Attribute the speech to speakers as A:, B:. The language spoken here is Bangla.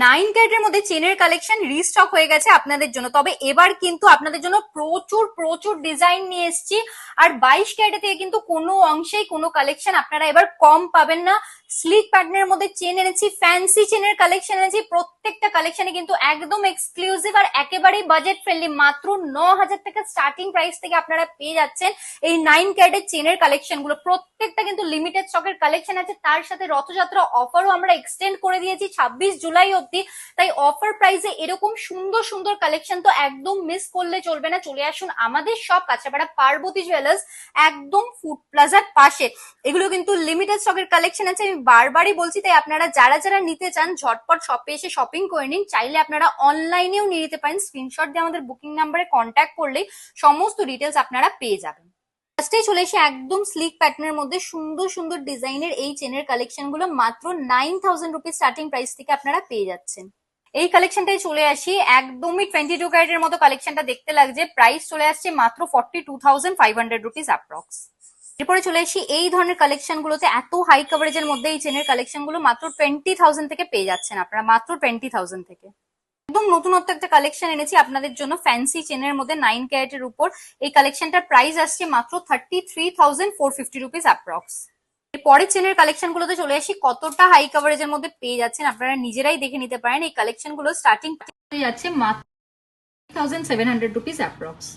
A: 9 ক্যারেটের মধ্যে চেনের কালেকশন রিস্টক হয়ে গেছে আপনাদের জন্য। তবে এবার কিন্তু আপনাদের জন্য প্রচুর প্রচুর ডিজাইন নিয়ে এসেছি। আর 22 ক্যারেটে থেকে কিন্তু কোনো অংশেই কোনো কালেকশন আপনারা এবার কম পাবেন না। স্লিক প্যাটার্নের মধ্যে চেন এনেছি, ফ্যান্সি চেনের কালেকশন এনেছি। প্রত্যেকটা কালেকশনে কিন্তু একদম এক্সক্লুসিভ আর একেবারেই বাজেট ফ্রেন্ডলি। মাত্র 9,000 টাকা স্টার্টিং প্রাইস থেকে আপনারা পেয়ে যাচ্ছেন এই 9 ক্যারেটের চেনের কালেকশন গুলো। প্রত্যেকটা কিন্তু লিমিটেড স্টকের কালেকশন আছে। তার সাথে রথযাত্রা অফারও আমরা এক্সটেন্ড করে দিয়েছি 26 জুলাই অব্দি। তাই অফার প্রাইসে এরকম সুন্দর সুন্দর কালেকশন তো একদম মিস করলে চলবে না। চলে আসুন আমাদের সব কাঁচরাপাড়া পার্বতী জুয়েলার্স, একদম ফুড প্লাজার পাশে। এগুলো কিন্তু লিমিটেড স্টকের কালেকশন আছে, আমি বারবারই বলছি। তাই আপনারা যারা যারা নিতে চান ঝটপট শপে এসে শপিং করে নিন। চাইলে আপনারা অনলাইনেও নিয়ে নিতে পারেন, স্ক্রিনশট দিয়ে আমাদের বুকিং নাম্বারে কন্ট্যাক্ট করলেই সমস্ত ডিটেলস আপনারা পেয়ে যাবেন। ফার্স্টে চলে এসে একদম স্লিক প্যাটার্নের মধ্যে সুন্দর সুন্দর ডিজাইনের এই চেনের কালেকশন গুলো মাত্র 9,000 রুপিস স্টার্টিং প্রাইস থেকে আপনারা পেয়ে যাচ্ছেন। এই কালেকশনটাই চলে আসি, একদমই 22 ক্যারেটের মতো কালেকশনটা দেখতে লাগছে। প্রাইস চলে আসছে মাত্র 42,500 রুপিস অ্যাপ্রক্স। এরপরে চলে আসি এই ধরনের কালেকশন গুলোতে, এত হাই কভারেজের মধ্যে এই চেনের কালেকশন গুলো মাত্র 20,000 থেকে পেয়ে যাচ্ছেন আপনারা, মাত্র 20,000 থেকে। একদম নতুনত্ব একটা কালেকশন এনেছি আপনাদের জন্য ফ্যান্সি চেনের মধ্যে 9 ক্যারেটের উপর। এই কালেকশনটার প্রাইস আসছে মাত্র 33,450 রুপিস অ্যাপ্রক্স। পরের চেনের কালেকশন গুলোতে চলে আসি, কতটা হাই কভারেজের মধ্যে পেয়ে যাচ্ছেন আপনারা নিজেরাই দেখে নিতে পারেন। এই কালেকশন গুলো স্টার্টিং যাচ্ছে মাত্র 3,700 রুপিস অ্যাপ্রক্স।